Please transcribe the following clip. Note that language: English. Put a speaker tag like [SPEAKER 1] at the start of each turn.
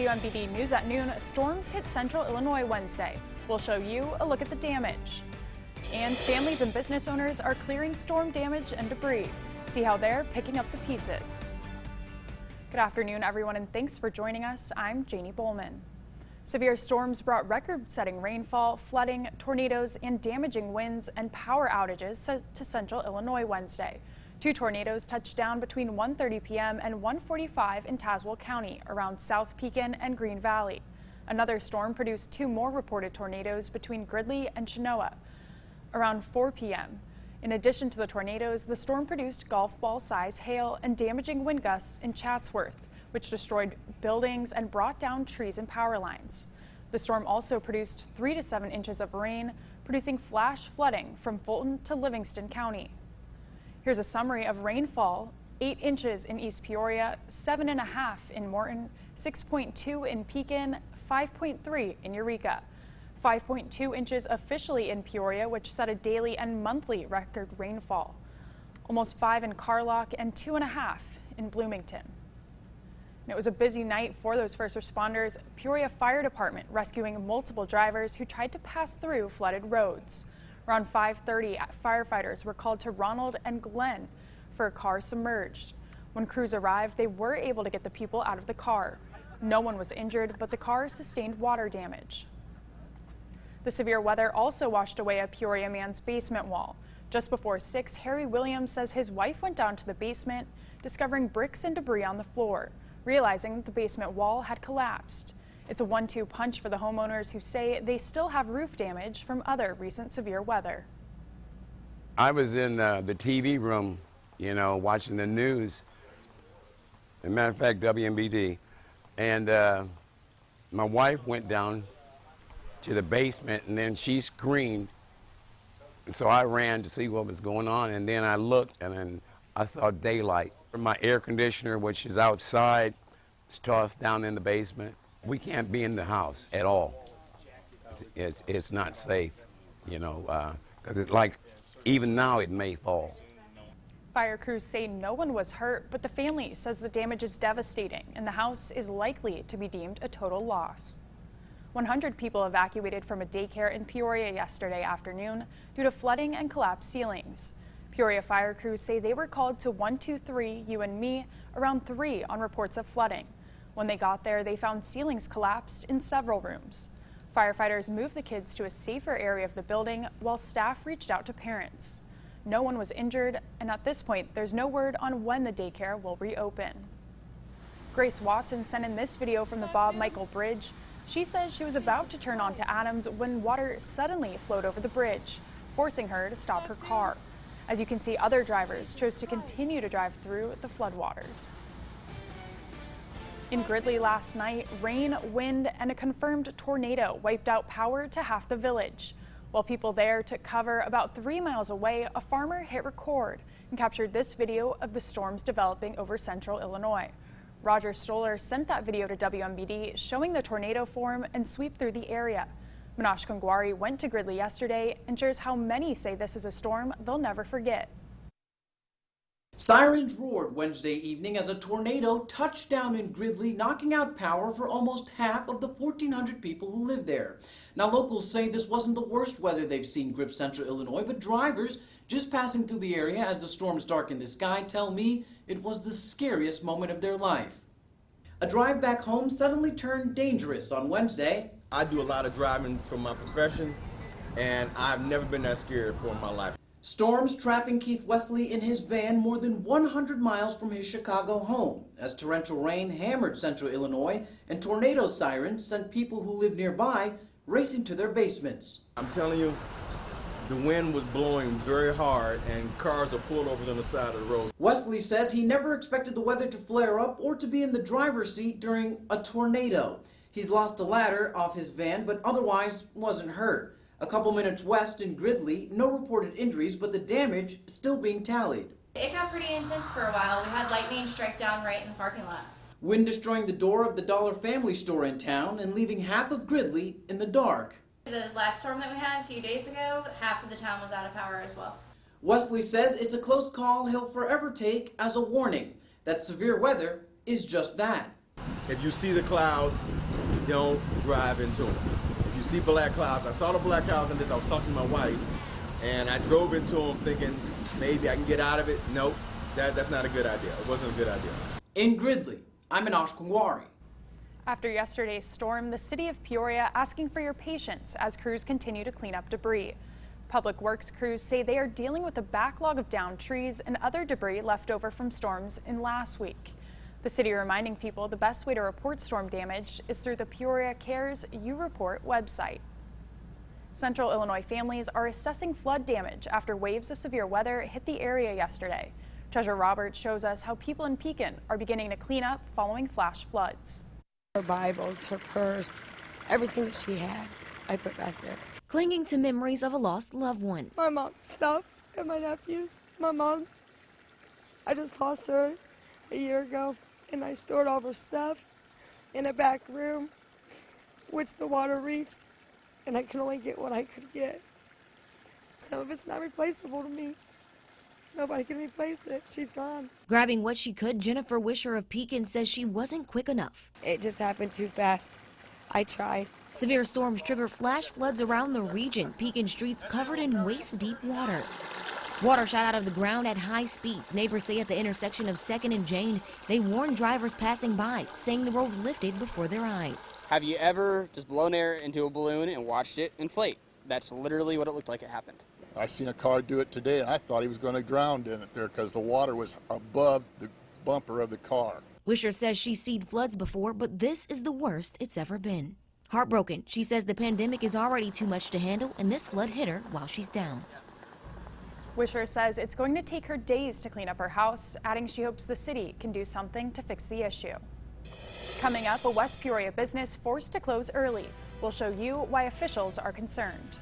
[SPEAKER 1] WMBD News at noon, storms hit central Illinois Wednesday. We'll show you a look at the damage. And families and business owners are clearing storm damage and debris. See how they're picking up the pieces. Good afternoon, everyone, and thanks for joining us. I'm Janie Bowman. Severe storms brought record-setting rainfall, flooding, tornadoes, and damaging winds and power outages to central Illinois Wednesday. 2 tornadoes touched down between 1:30 p.m. and 1:45 in Tazewell County around South Pekin and Green Valley. Another storm produced 2 more reported tornadoes between Gridley and Chenoa around 4 p.m. In addition to the tornadoes, the storm produced golf ball size hail and damaging wind gusts in Chatsworth, which destroyed buildings and brought down trees and power lines. The storm also produced 3 to 7 inches of rain, producing flash flooding from Fulton to Livingston County. Here's a summary of rainfall: 8 inches in East Peoria, 7.5 in Morton, 6.2 in Pekin, 5.3 in Eureka. 5.2 inches officially in Peoria, which set a daily and monthly record rainfall. Almost 5 in Carlock and 2.5 in Bloomington. And it was a busy night for those first responders. Peoria Fire Department rescuing multiple drivers who tried to pass through flooded roads. Around 5:30, firefighters were called to Ronald and Glenn for a car submerged. When crews arrived, they were able to get the people out of the car. No one was injured, but the car sustained water damage. The severe weather also washed away a Peoria man's basement wall. Just before 6, Harry Williams says his wife went down to the basement, discovering bricks and debris on the floor, realizing that the basement wall had collapsed. It's a 1-2 punch for the homeowners who say they still have roof damage from other recent severe weather.
[SPEAKER 2] I was in the TV room, watching the news. As a matter of fact, WMBD. And my wife went down to the basement, and then she screamed. And so I ran to see what was going on, and then I looked, and then I saw daylight. My air conditioner, which is outside, is tossed down in the basement. We can't be in the house at all. It's not safe, because it's like, even now it may fall.
[SPEAKER 1] Fire crews say no one was hurt, but the family says the damage is devastating and the house is likely to be deemed a total loss. 100 people evacuated from a daycare in Peoria yesterday afternoon due to flooding and collapsed ceilings. Peoria fire crews say they were called to 123 You and Me around 3 on reports of flooding. When they got there, they found ceilings collapsed in several rooms. Firefighters moved the kids to a safer area of the building while staff reached out to parents. No one was injured, and at this point, there's no word on when the daycare will reopen. Grace Watson sent in this video from the Bob Michael Bridge. She says she was about to turn onto Adams when water suddenly flowed over the bridge, forcing her to stop her car. As you can see, other drivers chose to continue to drive through the floodwaters. In Gridley last night, rain, wind, and a confirmed tornado wiped out power to half the village. While people there took cover about 3 miles away, a farmer hit record and captured this video of the storms developing over central Illinois. Roger Stoller sent that video to WMBD, showing the tornado form and sweep through the area. Manash Kongwari went to Gridley yesterday and shares how many say this is a storm they'll never forget.
[SPEAKER 3] Sirens roared Wednesday evening as a tornado touched down in Gridley, knocking out power for almost half of the 1,400 people who live there. Now, locals say this wasn't the worst weather they've seen grip central Illinois, but drivers just passing through the area as the storms darkened the sky tell me it was the scariest moment of their life. A drive back home suddenly turned dangerous on Wednesday.
[SPEAKER 4] I do a lot of driving for my profession, and I've never been that scared before in my life.
[SPEAKER 3] Storms trapping Keith Wesley in his van more than 100 miles from his Chicago home as torrential rain hammered central Illinois and tornado sirens sent people who live nearby racing to their basements.
[SPEAKER 4] I'm telling you, the wind was blowing very hard and cars are pulled over on the side of the road.
[SPEAKER 3] Wesley says he never expected the weather to flare up or to be in the driver's seat during a tornado. He's lost a ladder off his van but otherwise wasn't hurt. A couple minutes west in Gridley, no reported injuries, but the damage still being tallied.
[SPEAKER 5] It got pretty intense for a while. We had lightning strike down right in the parking lot.
[SPEAKER 3] Wind destroying the door of the Dollar Family store in town and leaving half of Gridley in the dark.
[SPEAKER 5] The last storm that we had a few days ago, half of the town was out of power as well.
[SPEAKER 3] Wesley says it's a close call he'll forever take as a warning that severe weather is just that.
[SPEAKER 4] if you see the clouds, don't drive into them. If you see black clouds, I saw the black clouds in this, I was talking to my wife, and I drove into them thinking maybe I can get out of it. Nope, that's not a good idea. It wasn't a good idea.
[SPEAKER 3] In Gridley, I'm Minash Kungwari.
[SPEAKER 1] After yesterday's storm, the city of Peoria asking for your patience as crews continue to clean up debris. Public Works crews say they are dealing with a backlog of downed trees and other debris left over from storms in last week. The city reminding people the best way to report storm damage is through the Peoria Cares You Report website. Central Illinois families are assessing flood damage after waves of severe weather hit the area yesterday. Treasurer Roberts shows us how people in Pekin are beginning to clean up following flash floods.
[SPEAKER 6] Her Bibles, her purse, everything that she had, I put back there.
[SPEAKER 7] Clinging to memories of a lost loved one.
[SPEAKER 6] My mom's stuff and my nephew's. I just lost her a year ago, and I stored all her stuff in a back room, which the water reached, and I can only get what I could get. Some of it's not replaceable to me. Nobody can replace it. She's gone.
[SPEAKER 7] Grabbing what she could, Jennifer Wisher of Pekin says she wasn't quick enough.
[SPEAKER 6] It just happened too fast. I tried.
[SPEAKER 7] Severe storms trigger flash floods around the region. Pekin streets covered in waist-deep water. Water shot out of the ground at high speeds. Neighbors say at the intersection of 2nd and Jane, they warned drivers passing by, saying the road lifted before their eyes.
[SPEAKER 8] Have you ever just blown air into a balloon and watched it inflate? That's literally what it looked like it happened.
[SPEAKER 9] I seen a car do it today, and I thought he was going to drown in it there because the water was above the bumper of the car.
[SPEAKER 7] Wisher says she's seen floods before, but this is the worst it's ever been. Heartbroken, she says the pandemic is already too much to handle, and this flood hit her while she's down.
[SPEAKER 1] Wisher says it's going to take her days to clean up her house, adding she hopes the city can do something to fix the issue. Coming up, a West Peoria business forced to close early. We'll show you why officials are concerned.